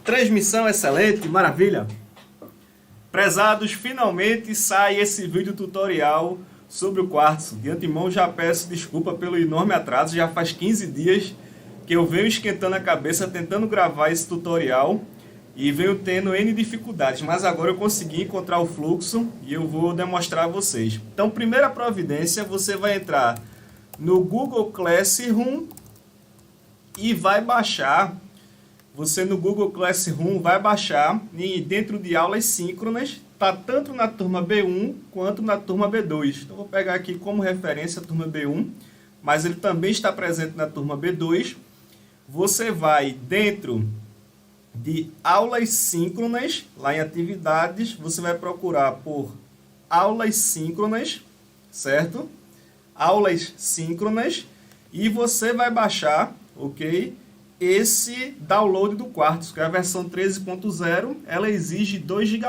Transmissão excelente, maravilha! Prezados, finalmente sai esse vídeo tutorial sobre o quartzo. De antemão já peço desculpa pelo enorme atraso, já faz 15 dias que eu venho esquentando a cabeça tentando gravar esse tutorial e venho tendo N dificuldades, mas agora eu consegui encontrar o fluxo e eu vou demonstrar a vocês. Então, primeira providência, você vai entrar no Google Classroom e vai baixar. Você no Google Classroom vai baixar e dentro de aulas síncronas, tá tanto na turma B1 quanto na turma B2. Então vou pegar aqui como referência a turma B1, mas ele também está presente na turma B2. Você vai dentro de aulas síncronas, lá em atividades, você vai procurar por aulas síncronas, certo? Aulas síncronas, e você vai baixar, ok? Esse download do Quartzo, que é a versão 13.0, ela exige 2 GB.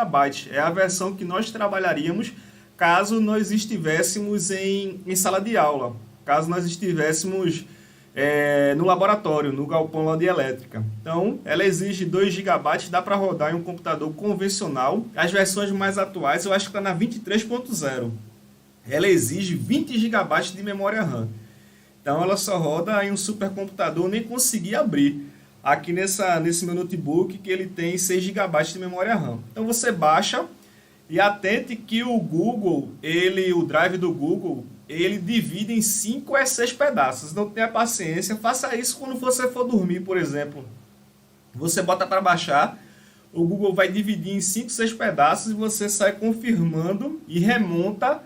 É a versão que nós trabalharíamos caso nós estivéssemos em sala de aula, caso nós estivéssemos no laboratório, no galpão lá de elétrica. Então, ela exige 2 GB, dá para rodar em um computador convencional. As versões mais atuais, eu acho que está na 23.0. Ela exige 20 GB de memória RAM. Então ela só roda em um supercomputador, eu nem consegui abrir aqui nesse meu notebook, que ele tem 6 GB de memória RAM. Então você baixa e atente que o Google, o Drive do Google, ele divide em 5 a 6 pedaços. Não tenha paciência, faça isso quando você for dormir, por exemplo. Você bota para baixar, o Google vai dividir em 5, 6 pedaços e você sai confirmando e remonta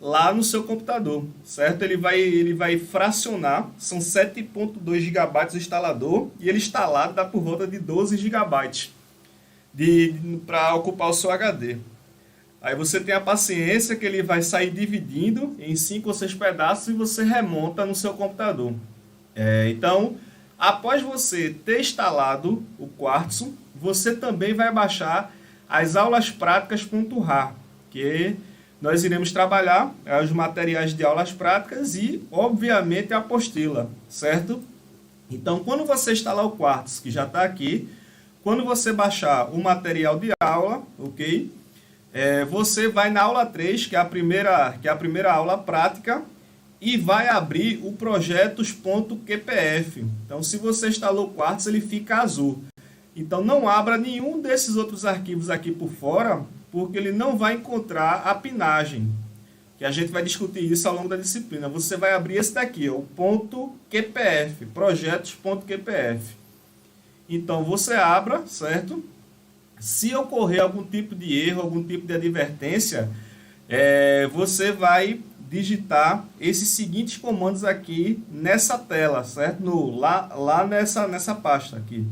lá no seu computador, certo? Ele vai fracionar, são 7.2 GB o instalador, e ele instalado dá por volta de 12 GB para ocupar o seu HD. Aí você tem a paciência que ele vai sair dividindo em 5 ou 6 pedaços e você remonta no seu computador. Então, após você ter instalado o Quartzo, você também vai baixar as aulas práticas.rar, que nós iremos trabalhar os materiais de aulas práticas e, obviamente, a apostila, certo? Então, quando você instalar o Quartzo, que já está aqui, quando você baixar o material de aula, ok? Você vai na aula 3, que é a primeira aula prática, e vai abrir o projetos.qpf. Então, se você instalou o Quartzo, ele fica azul. Então, não abra nenhum desses outros arquivos aqui por fora, porque ele não vai encontrar a pinagem, que a gente vai discutir isso ao longo da disciplina. Você vai abrir esse daqui, o .qpf, projetos.qpf. Então, você abra, certo? Se ocorrer algum tipo de erro, algum tipo de advertência, você vai digitar esses seguintes comandos aqui nessa tela, certo? Lá nessa pasta aqui.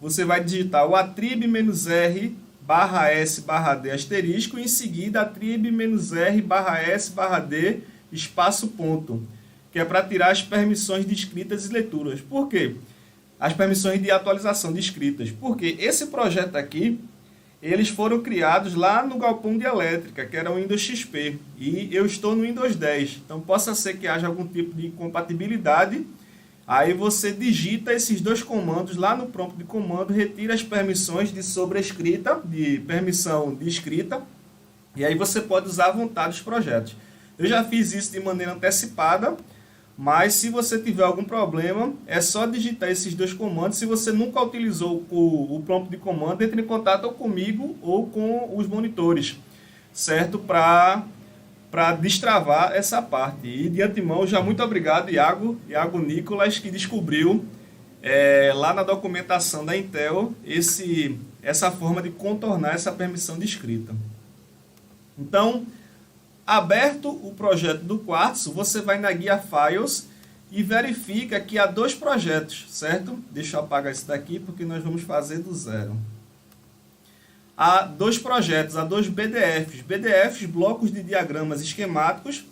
Você vai digitar o attrib-r /s/d asterisco, e em seguida attrib-r/s/d espaço ponto, que é para tirar as permissões de escritas e leituras. Por quê? As permissões de atualização de escritas. Porque esse projeto aqui, eles foram criados lá no galpão de elétrica, que era o Windows XP, e eu estou no Windows 10. Então, possa ser que haja algum tipo de incompatibilidade. Aí você digita esses 2 comandos lá no prompt de comando, retira as permissões de sobrescrita, de permissão de escrita, e aí você pode usar à vontade os projetos. Eu já fiz isso de maneira antecipada, mas se você tiver algum problema, é só digitar esses 2 comandos. Se você nunca utilizou o prompt de comando, entre em contato ou comigo ou com os monitores, certo? Para destravar essa parte. E de antemão, já muito obrigado, Iago Nicolas, que descobriu lá na documentação da Intel essa forma de contornar essa permissão de escrita. Então, aberto o projeto do Quartzo, você vai na guia Files e verifica que há 2 projetos, certo? Deixa eu apagar isso daqui porque nós vamos fazer do zero. Há 2 projetos, há 2 BDFs, blocos de diagramas esquemáticos.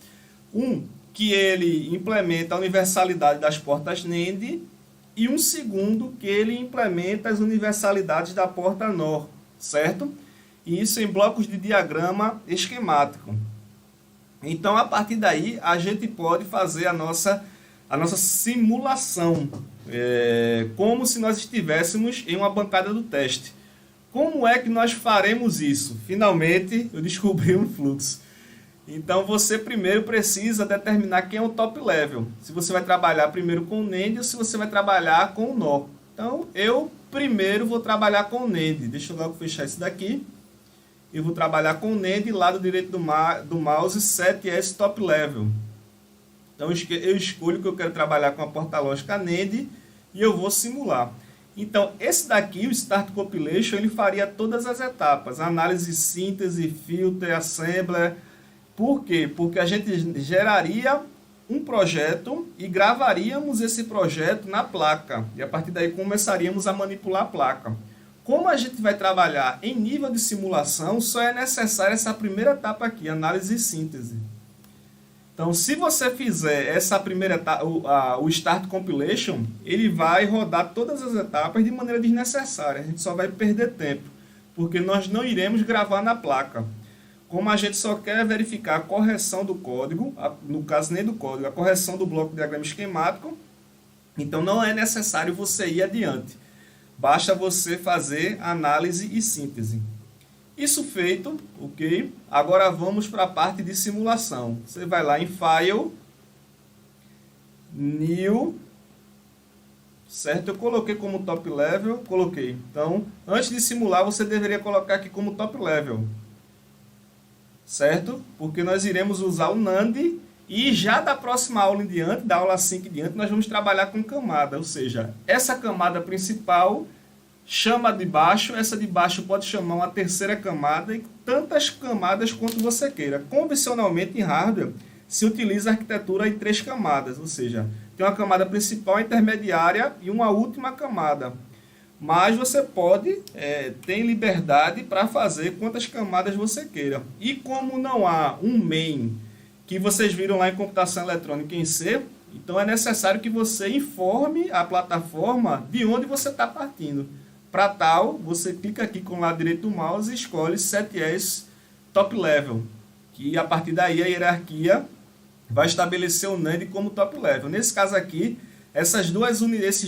Um que ele implementa a universalidade das portas NAND e um segundo que ele implementa as universalidades da porta NOR, certo? E isso em blocos de diagrama esquemático. Então, a partir daí, a gente pode fazer a nossa simulação, como se nós estivéssemos em uma bancada do teste. Como é que nós faremos isso? Finalmente, eu descobri um fluxo. Então, você primeiro precisa determinar quem é o top level. Se você vai trabalhar primeiro com o NAND ou se você vai trabalhar com o NOR. Então, eu primeiro vou trabalhar com o NAND. Deixa eu logo fechar isso daqui. Eu vou trabalhar com o NAND, lado direito do mouse, set as top level. Então, eu escolho que eu quero trabalhar com a porta lógica NAND e eu vou simular. Então, esse daqui, o Start Compilation, ele faria todas as etapas. Análise, síntese, filter, assembler. Por quê? Porque a gente geraria um projeto e gravaríamos esse projeto na placa. E a partir daí começaríamos a manipular a placa. Como a gente vai trabalhar em nível de simulação, só é necessária essa primeira etapa aqui, análise e síntese. Então, se você fizer essa primeira etapa, o Start Compilation, ele vai rodar todas as etapas de maneira desnecessária. A gente só vai perder tempo, porque nós não iremos gravar na placa. Como a gente só quer verificar a correção do código, no caso nem do código, a correção do bloco de diagrama esquemático, então não é necessário você ir adiante. Basta você fazer análise e síntese. Isso feito, ok? Agora vamos para a parte de simulação. Você vai lá em File, New, certo? Eu coloquei como top level, coloquei. Então, antes de simular, você deveria colocar aqui como top level. Certo? Porque nós iremos usar o NAND e já da próxima aula em diante, da aula 5 em diante, nós vamos trabalhar com camada. Ou seja, essa camada principal chama de baixo, essa de baixo pode chamar uma terceira camada e tantas camadas quanto você queira. Convencionalmente em hardware se utiliza a arquitetura em 3 camadas, ou seja, tem uma camada principal, intermediária e uma última camada. Mas você pode, tem liberdade para fazer quantas camadas você queira. E como não há um main que vocês viram lá em computação eletrônica em C, então é necessário que você informe a plataforma de onde você está partindo. Para tal, você clica aqui com o lado direito do mouse e escolhe Set as Top Level, que a partir daí a hierarquia vai estabelecer o NAND como top level. Nesse caso aqui, esses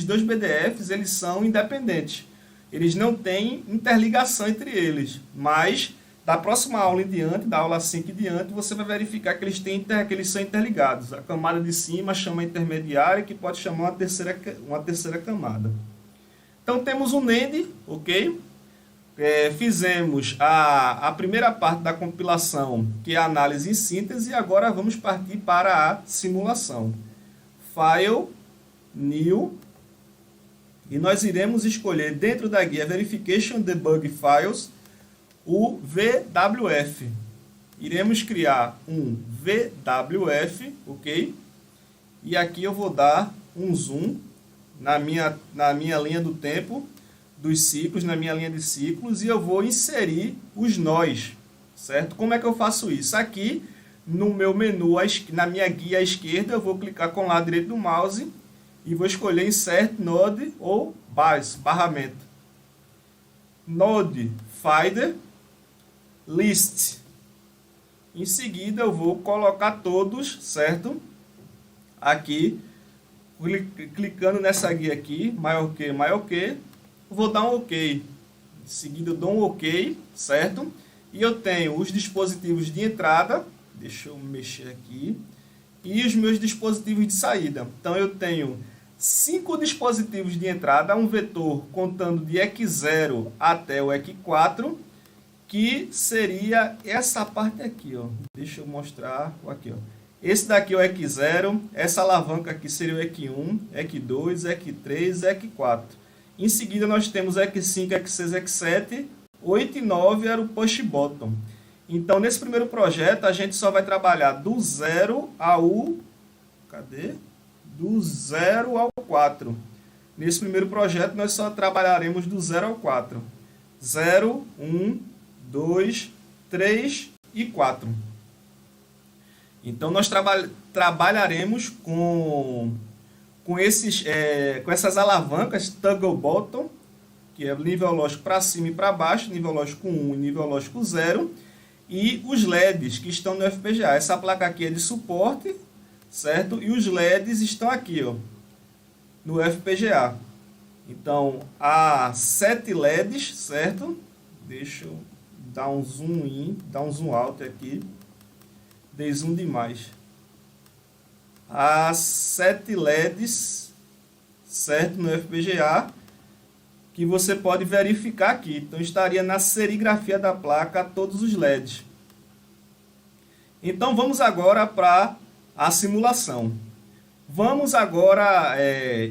dois BDFs, eles são independentes. Eles não têm interligação entre eles, mas da próxima aula em diante, da aula 5 em diante, você vai verificar que eles são interligados. A camada de cima chama intermediária, que pode chamar uma terceira camada. Então temos o NAND, ok? Fizemos a primeira parte da compilação, que é a análise e síntese, e agora vamos partir para a simulação. File, New, e nós iremos escolher dentro da guia Verification Debug Files o VWF. Iremos criar um VWF, ok? E aqui eu vou dar um zoom na minha linha do tempo dos ciclos, na minha linha de ciclos, e eu vou inserir os nós, certo? Como é que eu faço isso? Aqui no meu menu, na minha guia à esquerda, eu vou clicar com o lado direito do mouse e vou escolher Insert Node ou barramento. Node Finder List. Em seguida eu vou colocar todos, certo? Aqui, clicando nessa guia aqui, maior que, vou dar um OK. Em seguida eu dou um OK, certo? E eu tenho os dispositivos de entrada, deixa eu mexer aqui, e os meus dispositivos de saída. Então eu tenho 5 dispositivos de entrada, um vetor contando de EQ0 até o EQ4, que seria essa parte aqui, ó. Deixa eu mostrar aqui, ó. Esse daqui é o EQ0, essa alavanca aqui seria o EQ1, EQ2, EQ3, EQ4. Em seguida nós temos EQ5, EQ6, EQ7, 8 e 9 era o push button. Então nesse primeiro projeto a gente só vai trabalhar do 0 ao... do 0 ao 4. Nesse primeiro projeto nós só trabalharemos do 0 ao 4. 0, 1, 2, 3 e 4. Então nós trabalharemos com essas alavancas toggle button, que é nível lógico para cima e para baixo, nível lógico 1 e nível lógico 0, e os LEDs que estão no FPGA. Essa placa aqui é de suporte, certo? E os LEDs estão aqui, ó. no FPGA. Então, há 7 LEDs, certo? Deixa eu dar um zoom in, dar um zoom out aqui. Dei zoom demais. Há 7 LEDs, certo? No FPGA, que você pode verificar aqui. Então, estaria na serigrafia da placa todos os LEDs. Então, vamos agora para a simulação. Vamos agora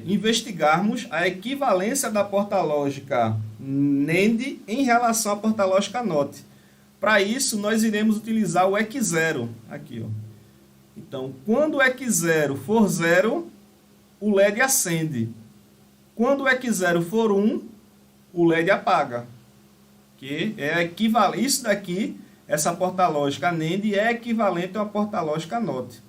investigarmos a equivalência da porta lógica NAND em relação à porta lógica NOT. Para isso, nós iremos utilizar o EQ0. Aqui, ó. Então, quando o EQ0 for 0, o LED acende. Quando o EQ0 for 1, o LED apaga. Que é equivalente. Isso daqui, essa porta lógica NAND é equivalente a uma porta lógica NOT.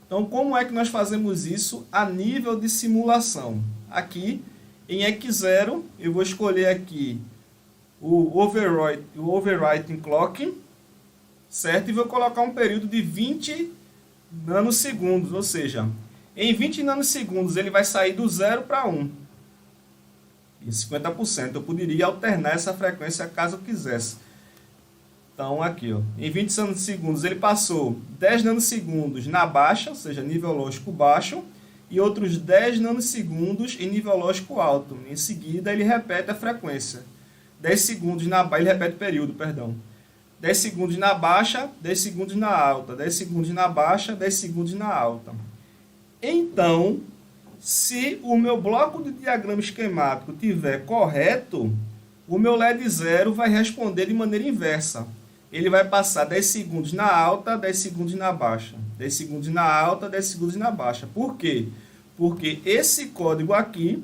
Então, como é que nós fazemos isso a nível de simulação? Aqui, em EQ0, eu vou escolher aqui o Overwriting Clock, certo? E vou colocar um período de 20 nanosegundos, ou seja, em 20 nanosegundos ele vai sair do 0 para 1. Em 50%. Eu poderia alternar essa frequência caso eu quisesse. Então, aqui, ó, em 20 nanosegundos ele passou 10 nanosegundos na baixa, ou seja, nível lógico baixo, e outros 10 nanosegundos em nível lógico alto. Em seguida, ele repete a frequência. 10 segundos na baixa, ele repete o período, perdão. 10 segundos na baixa, 10 segundos na alta, 10 segundos na baixa, 10 segundos na alta. Então, se o meu bloco de diagrama esquemático estiver correto, o meu LED 0 vai responder de maneira inversa. Ele vai passar 10 segundos na alta, 10 segundos na baixa. 10 segundos na alta, 10 segundos na baixa. Por quê? Porque esse código aqui,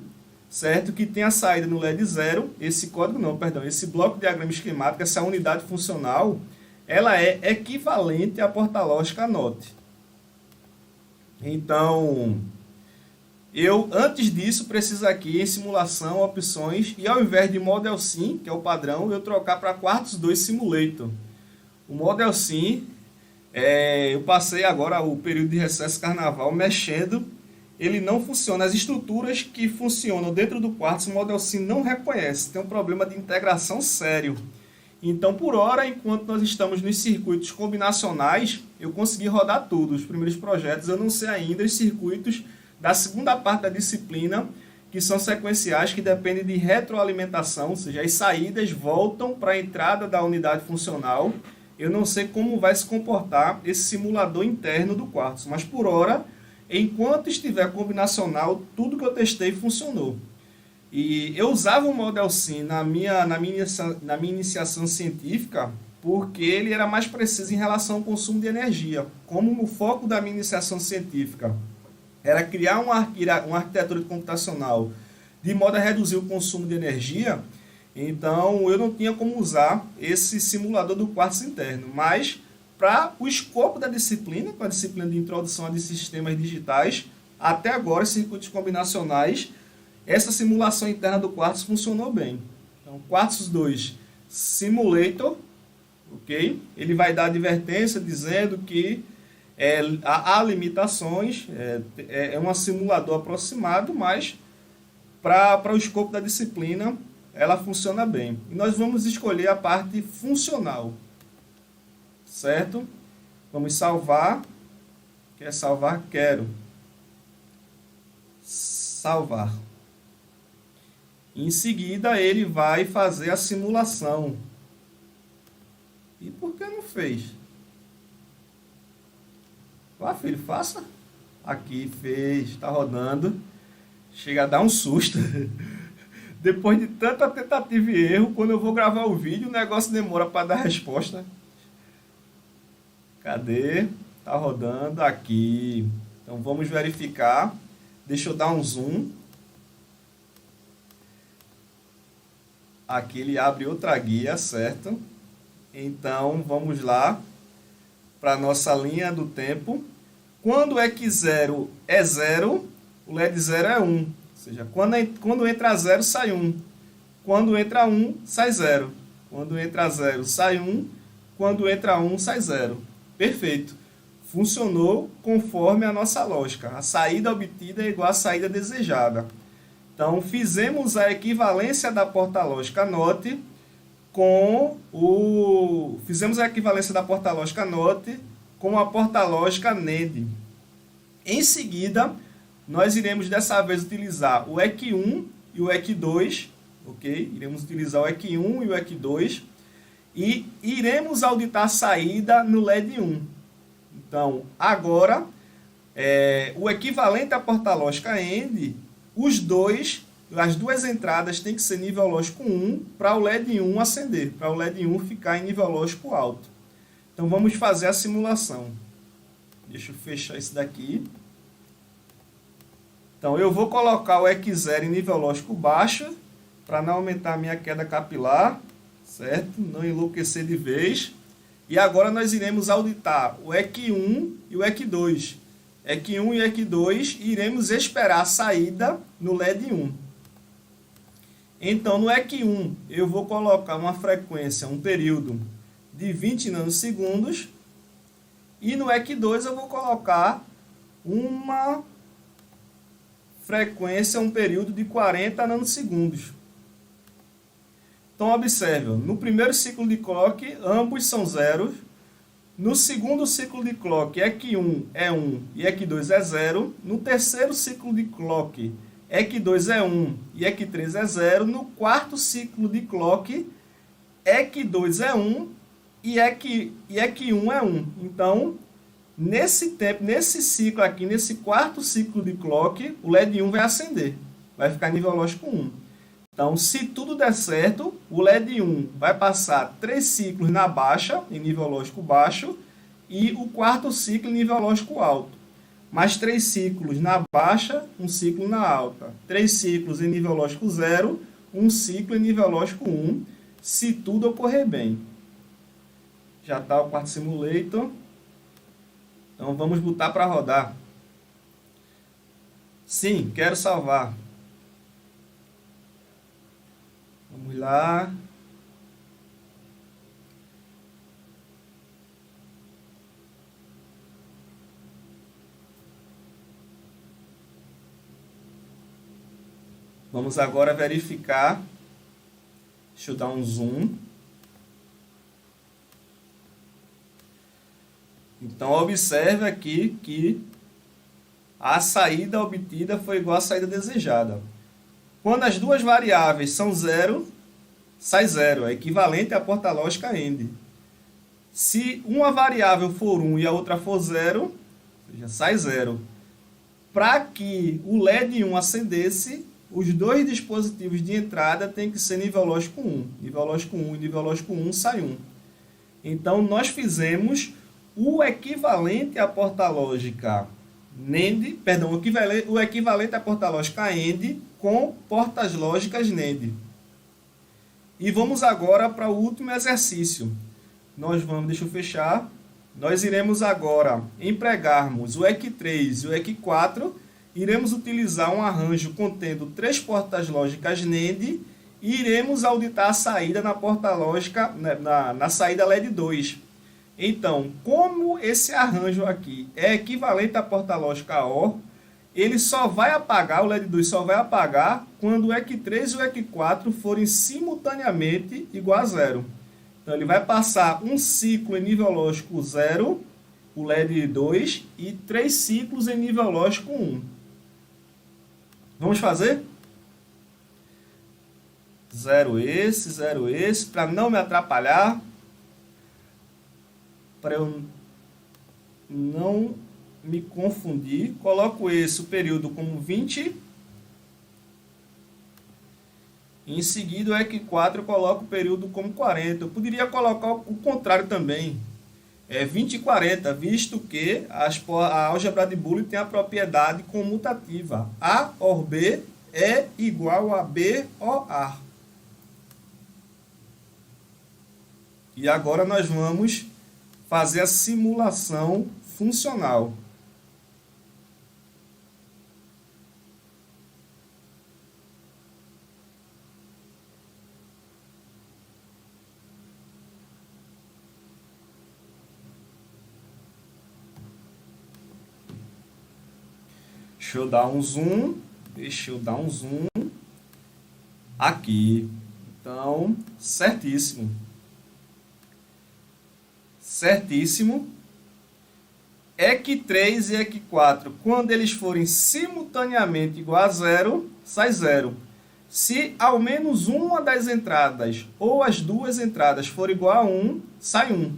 certo? Que tem a saída no LED 0, esse código não, perdão, esse bloco de diagrama esquemático, essa unidade funcional, ela é equivalente à porta lógica NOT. Então, antes disso, preciso aqui em simulação, opções, e ao invés de Model Sim, que é o padrão, eu trocar para Quartz 2 Simulator. O Model Sim, eu passei agora o período de recesso carnaval mexendo, ele não funciona. As estruturas que funcionam dentro do Quartz, o Model Sim não reconhece, tem um problema de integração sério. Então, por hora, enquanto nós estamos nos circuitos combinacionais, eu consegui rodar tudo, os primeiros projetos. Eu não sei ainda os circuitos da segunda parte da disciplina, que são sequenciais, que dependem de retroalimentação, ou seja, as saídas voltam para a entrada da unidade funcional. Eu não sei como vai se comportar esse simulador interno do Quartz, mas por hora, enquanto estiver combinacional, tudo que eu testei funcionou. E eu usava o Model Sim na minha iniciação científica, porque ele era mais preciso em relação ao consumo de energia. Como o foco da minha iniciação científica era criar uma arquitetura computacional de modo a reduzir o consumo de energia, então eu não tinha como usar esse simulador do Quartz interno. Mas, para o escopo da disciplina, com a disciplina de introdução a sistemas digitais, até agora, circuitos combinacionais, essa simulação interna do Quartz funcionou bem. Então, Quartz 2 Simulator, ok? Ele vai dar advertência dizendo que há limitações, é um simulador aproximado, mas para o escopo da disciplina, ela funciona bem. E nós vamos escolher a parte funcional, certo? Vamos salvar. Quer salvar? Quero. Salvar. Em seguida, ele vai fazer a simulação. E por que não fez? Vá, filho, faça. Aqui, fez, está rodando. Chega a dar um susto. Depois de tanta tentativa e erro, quando eu vou gravar o vídeo, o negócio demora para dar resposta. Cadê? Está rodando aqui. Então, vamos verificar. Deixa eu dar um zoom. Aqui ele abre outra guia, certo? Então, vamos lá para a nossa linha do tempo. Quando o EQ0 é 0, o LED 0 é 1. Ou seja, quando entra 0, sai 1. Quando entra 1, sai 0. Quando entra 0, sai 1. Quando entra 1, sai 0. Perfeito. Funcionou conforme a nossa lógica. A saída obtida é igual à saída desejada. Então, fizemos a equivalência da porta-lógica NOT Fizemos a equivalência da porta-lógica NOT com a porta-lógica NEND. Em seguida, nós iremos dessa vez utilizar o EC1 e o EC2, ok? Iremos utilizar o EC1 e o EC2 e iremos auditar a saída no LED 1. Então, agora, o equivalente à porta-lógica AND, as duas entradas têm que ser nível lógico 1 para o LED 1 acender, para o LED 1 ficar em nível lógico alto. Então, vamos fazer a simulação. Deixa eu fechar isso daqui. Então, eu vou colocar o EC0 em nível lógico baixo, para não aumentar a minha queda capilar, certo? Não enlouquecer de vez. E agora nós iremos auditar o EC1 e o EC2. EC1 e EC2 iremos esperar a saída no LED 1. Então, no EC1, eu vou colocar uma frequência, um período de 20 nanosegundos. E no EC2 eu vou colocar uma frequência, um período de 40 nanosegundos. Então, observe, no primeiro ciclo de clock, ambos são zeros. No segundo ciclo de clock, EC1 é 1 e EC2 é 0. No terceiro ciclo de clock, EC2 é 1 e EC3 é 0. No quarto ciclo de clock, EC2 é 1 e EC1 é 1. Então, nesse ciclo aqui, nesse quarto ciclo de clock, o LED 1 vai acender. Vai ficar nível lógico 1. Então, se tudo der certo, o LED 1 vai passar 3 ciclos na baixa, em nível lógico baixo, e o quarto ciclo em nível lógico alto. Mais 3 ciclos na baixa, um ciclo na alta. 3 ciclos em nível lógico 0, um ciclo em nível lógico 1, se tudo ocorrer bem. Já está o quarto simulator. Então, vamos botar para rodar. Sim, quero salvar. Vamos lá. Vamos agora verificar. Deixa eu dar um zoom. Então, observe aqui que a saída obtida foi igual à saída desejada. Quando as duas variáveis são zero, sai zero, é equivalente à porta-lógica AND. Se uma variável for 1 e a outra for 0, ou seja, sai zero. Para que o LED 1 acendesse, os dois dispositivos de entrada têm que ser nível lógico 1. Nível lógico 1 e nível lógico 1 sai 1. Então, nós fizemos o equivalente à porta-lógica NEND, perdão, o equivalente à porta-lógica AND com portas lógicas NEND. E vamos agora para o último exercício. Deixa eu fechar. Nós iremos agora empregarmos o EC3 e o EC4, iremos utilizar um arranjo contendo 3 portas lógicas NEND e iremos auditar a saída na porta lógica, na saída LED 2. Então, como esse arranjo aqui é equivalente à porta lógica OR, ele só vai apagar, o LED 2 só vai apagar quando o EC3 e o EC4 forem simultaneamente igual a 0. Então, ele vai passar um ciclo em nível lógico 0, o LED 2, e 3 ciclos em nível lógico 1. Vamos fazer? 0 esse, para não me atrapalhar. Para eu não me confundir, coloco o período como 20. Em seguida, o EC4 eu coloco o período como 40. Eu poderia colocar o contrário também. 20 e 40, visto que a álgebra de Boole tem a propriedade comutativa. A OR B é igual a B OR A. E agora nós vamos fazer a simulação funcional. Deixa eu dar um zoom. aqui. Então, certíssimo. Certíssimo. EQ3 e EQ4, quando eles forem simultaneamente igual a zero, sai zero. Se ao menos uma das entradas ou as duas entradas for igual a 1, sai 1.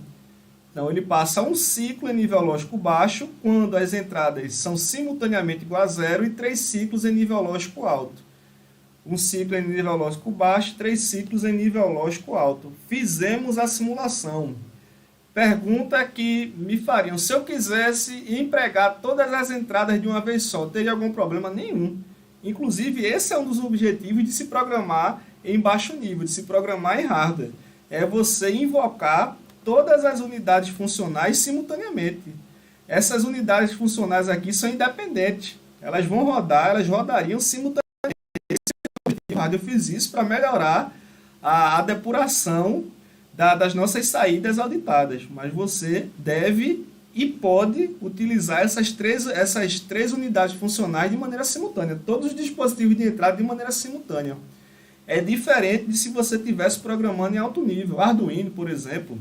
Então, ele passa um ciclo em nível lógico baixo, quando as entradas são simultaneamente igual a zero, e 3 ciclos em nível lógico alto. Um ciclo em nível lógico baixo, 3 ciclos em nível lógico alto. Fizemos a simulação. Pergunta que me fariam: se eu quisesse empregar todas as entradas de uma vez só, teria algum problema? Nenhum. Inclusive, esse é um dos objetivos de se programar em baixo nível, de se programar em hardware. É você invocar todas as unidades funcionais simultaneamente. Essas unidades funcionais aqui são independentes. Elas vão rodar, elas rodariam simultaneamente. Eu fiz isso para melhorar a depuração das nossas saídas auditadas, mas você deve e pode utilizar essas três unidades funcionais de maneira simultânea, todos os dispositivos de entrada de maneira simultânea. É diferente de se você estivesse programando em alto nível, Arduino, por exemplo,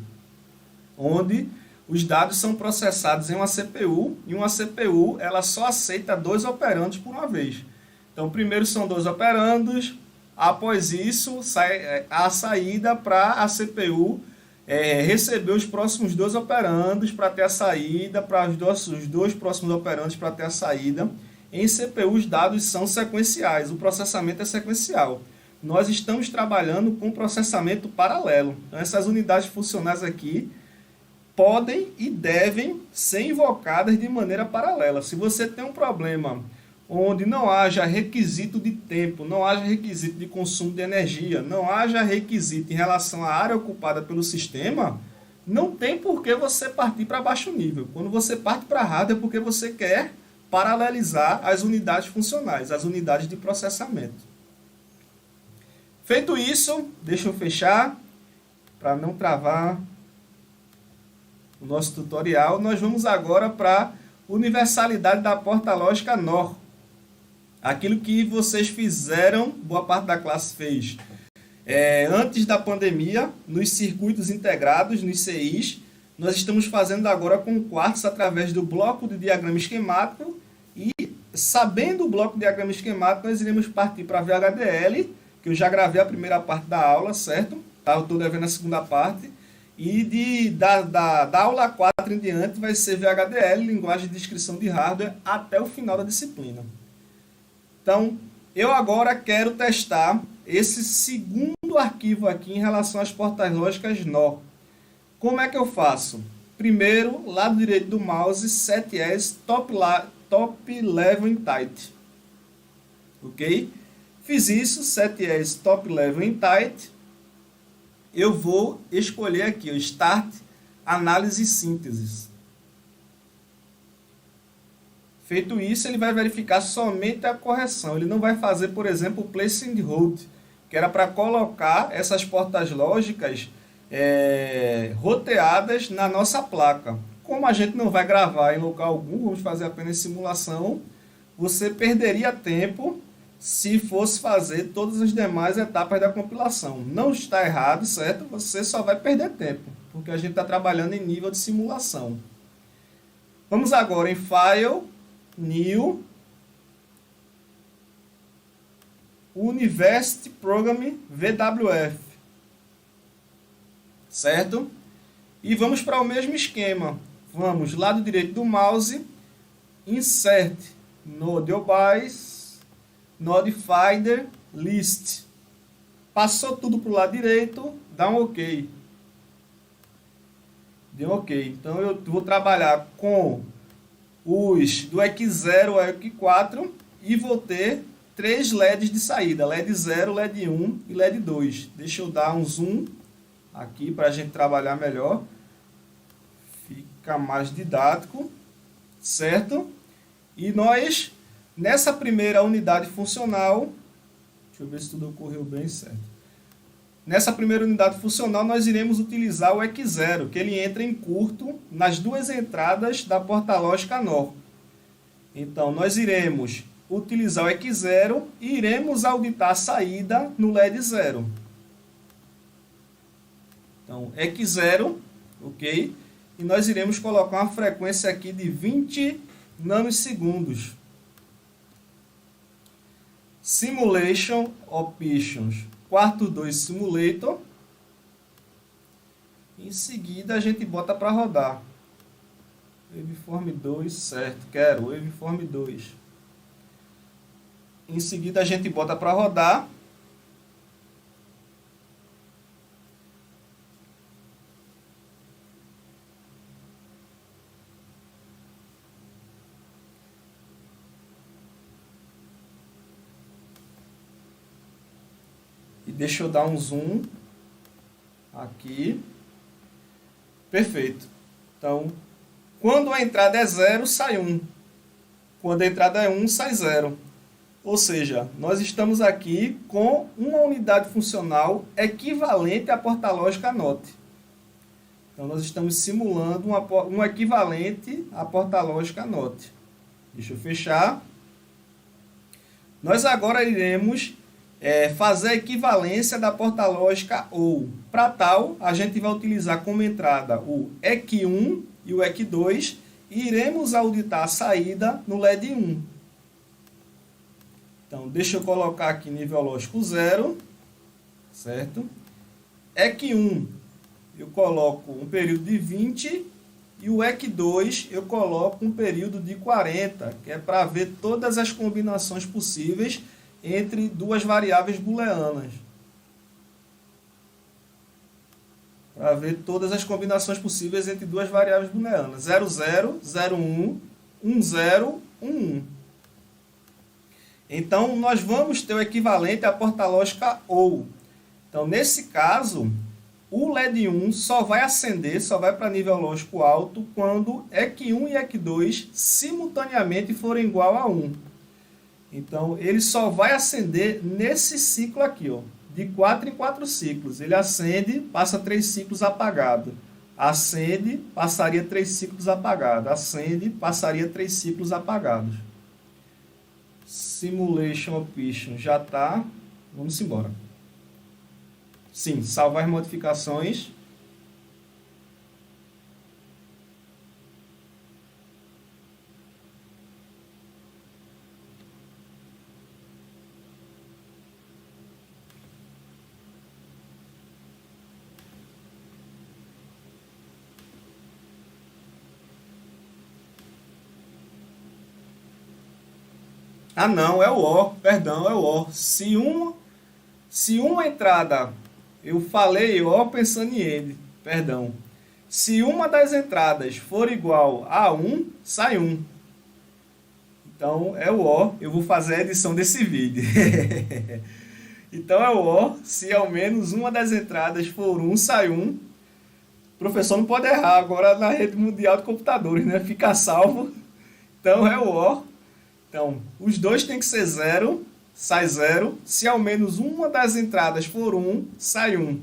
onde os dados são processados em uma CPU, e uma CPU ela só aceita 2 operandos por uma vez. Então, primeiro são 2 operandos. Após isso, sai a saída para a CPU receber os próximos 2 operandos para ter a saída, para os dois próximos operandos para ter a saída. Em CPU, os dados são sequenciais, o processamento é sequencial. Nós estamos trabalhando com processamento paralelo. Então, essas unidades funcionais aqui podem e devem ser invocadas de maneira paralela. Se você tem um problema onde não haja requisito de tempo, não haja requisito de consumo de energia, não haja requisito em relação à área ocupada pelo sistema, não tem por que você partir para baixo nível. Quando você parte para hardware é porque você quer paralelizar as unidades funcionais, as unidades de processamento. Feito isso, deixa eu fechar, para não travar o nosso tutorial. Nós vamos agora para a universalidade da porta lógica NOR. Aquilo que vocês fizeram, boa parte da classe fez antes da pandemia, nos circuitos integrados, nos CIs. Nós estamos fazendo agora com o Quartz através do bloco de diagrama esquemático, e sabendo o bloco de diagrama esquemático, nós iremos partir para a VHDL, que eu já gravei a primeira parte da aula, certo? Eu estou devendo a segunda parte. E da aula 4 em diante vai ser VHDL, linguagem de descrição de hardware, até o final da disciplina. Então, eu agora quero testar esse segundo arquivo aqui em relação às portas lógicas NOR. Como é que eu faço? Primeiro, lado direito do mouse, set as top level in tight. Ok? Fiz isso, set as top level in tight. Eu vou escolher aqui o Start, Análise e Síntese. Feito isso, ele vai verificar somente a correção. Ele não vai fazer, por exemplo, o Place and Hold, que era para colocar essas portas lógicas roteadas na nossa placa. Como a gente não vai gravar em local algum, vamos fazer apenas simulação, você perderia tempo se fosse fazer todas as demais etapas da compilação. Não está errado, certo? Você só vai perder tempo, porque a gente está trabalhando em nível de simulação. Vamos agora em File, New, University Program VWF, certo? E vamos para o mesmo esquema. Vamos, lado direito do mouse, Insert, Node Obys, Node Finder, List. Passou tudo para o lado direito, dá um OK. Deu OK. Então eu vou trabalhar com os do EQ0 ao EQ4 e vou ter 3 LEDs de saída, LED 0, LED 1 e LED 2. Deixa eu dar um zoom aqui para a gente trabalhar melhor. Fica mais didático, certo? E nós, nessa primeira unidade funcional, deixa eu ver se tudo ocorreu bem, certo? Nessa primeira unidade funcional, nós iremos utilizar o EQ0, que ele entra em curto nas 2 entradas da porta lógica NOR. Então, nós iremos utilizar o EQ0 e iremos auditar a saída no LED 0. Então, EQ0, ok? E nós iremos colocar uma frequência aqui de 20 nanosegundos. Simulation Options, quarto 2 Simulator. Em seguida, a gente bota para rodar. Waveform 2, certo, quero Waveform 2. Em seguida, a gente bota para rodar. E deixa eu dar um zoom aqui. Perfeito. Então, quando a entrada é 0, sai 1. Quando a entrada é 1, sai 0. Ou seja, nós estamos aqui com uma unidade funcional equivalente à porta-lógica NOT. Então, nós estamos simulando um equivalente à porta-lógica NOT. Deixa eu fechar. Nós agora iremos fazer a equivalência da porta-lógica OU. Para tal, a gente vai utilizar como entrada o EQ1 e o EQ2 e iremos auditar a saída no LED 1. Então, deixa eu colocar aqui nível lógico 0, certo? EQ1 eu coloco um período de 20 e o EQ2 eu coloco um período de 40, que é para ver todas as combinações possíveis entre duas variáveis booleanas. Para ver todas as combinações possíveis entre duas variáveis booleanas. 0, 0, 0, 1, 1, 0, 1, 1. Então, nós vamos ter o equivalente à porta-lógica OU. Então, nesse caso, o LED 1 só vai acender, só vai para nível lógico alto, quando EQ1 e EQ2 simultaneamente forem igual a 1. Então, ele só vai acender nesse ciclo aqui, ó, de 4 em 4 ciclos. Ele acende, passa 3 ciclos apagado. Acende, passaria 3 ciclos apagado. Acende, passaria 3 ciclos apagados. Simulation Option já está. Vamos embora. Sim, salvar as modificações. Ah, não, é o OR, perdão, é o OR. Se uma entrada, eu falei OR pensando em END, perdão. Se uma das entradas for igual a 1, sai 1. Então, é o OR, eu vou fazer a edição desse vídeo. Então, é o OR, se ao menos uma das entradas for 1, sai 1. O professor não pode errar agora na rede mundial de computadores, né? Fica salvo. Então, é o OR. Então, os dois tem que ser 0, sai 0. Se ao menos uma das entradas for 1, sai 1.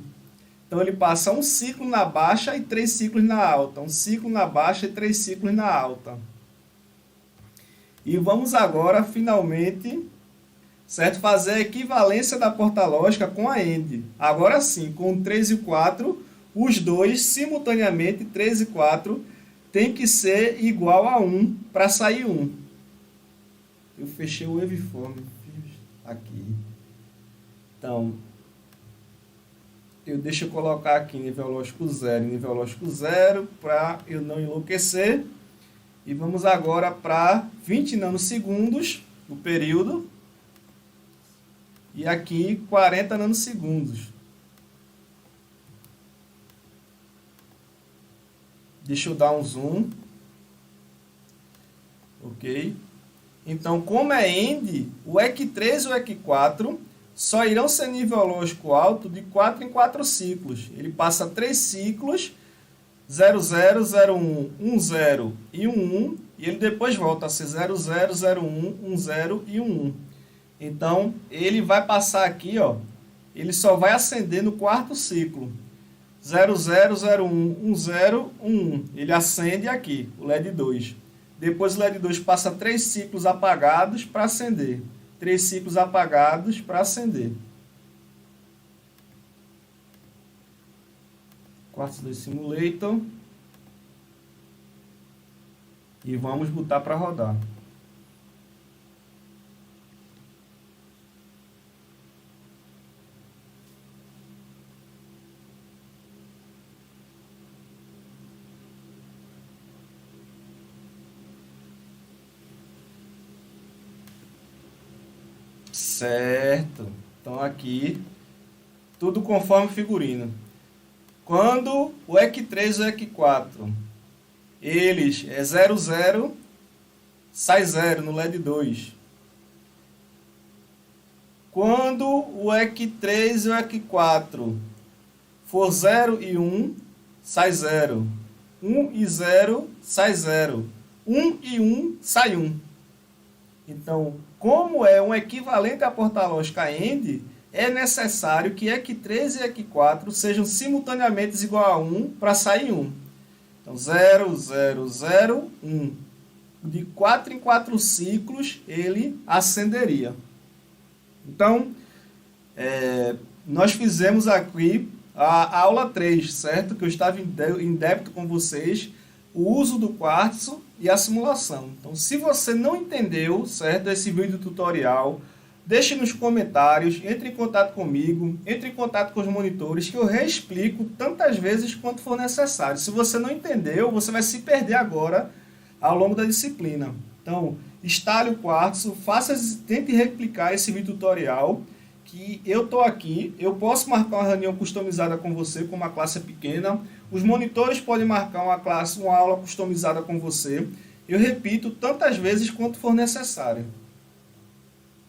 Então, ele passa um ciclo na baixa e 3 ciclos na alta. Um ciclo na baixa e 3 ciclos na alta. E vamos agora, finalmente, certo, fazer a equivalência da porta-lógica com a END. Agora sim, com o 3 e o 4, os dois, simultaneamente, 3 e 4, tem que ser igual a 1 para sair 1. Eu fechei o waveform aqui. Então, deixa eu colocar aqui nível lógico 0 e nível lógico 0 para eu não enlouquecer. E vamos agora para 20 nanosegundos o período. E aqui 40 nanosegundos. Deixa eu dar um zoom. Ok. Então, como é END, o EQ3 e o EQ4 só irão ser nível lógico alto de 4 em 4 ciclos. Ele passa 3 ciclos, 0, 0, 0, 1, 1, 0 e 1, 1. E ele depois volta a ser 0, 0, 0, 1, 1, 0 e 1, 1. Então, ele vai passar aqui, ó, ele só vai acender no quarto ciclo. 0, 0, 0, 1, 1, 0, 1, 1. Ele acende aqui, o LED 2. Depois o LED 2 passa 3 ciclos apagados para acender. 3 ciclos apagados para acender. Quartzo 2 Simulator. E vamos botar para rodar. Certo. Então aqui, tudo conforme o figurino. Quando o EC3 e o EC4, eles é 0, 0, sai 0 no LED 2. Quando o EC3 e o EC4 for 0 e 1, sai 0. 1 e 0, sai 0. 1 e 1, sai 1. Então, como é um equivalente à porta-lógica AND, é necessário que EC3 e EC4 sejam simultaneamente igual a 1 para sair 1. Então, 0, 0, 0, 1. De 4 em 4 ciclos, ele acenderia. Então, nós fizemos aqui a aula 3, certo? Que eu estava em débito com vocês, o uso do quartzo e a simulação. Então, se você não entendeu, certo, esse vídeo tutorial, deixe nos comentários, entre em contato comigo, entre em contato com os monitores, que eu reexplico tantas vezes quanto for necessário. Se você não entendeu, você vai se perder agora ao longo da disciplina. Então, instale o quartzo, tente replicar esse vídeo tutorial, que eu estou aqui, eu posso marcar uma reunião customizada com você, com uma classe pequena, os monitores podem marcar uma aula customizada com você, eu repito tantas vezes quanto for necessário.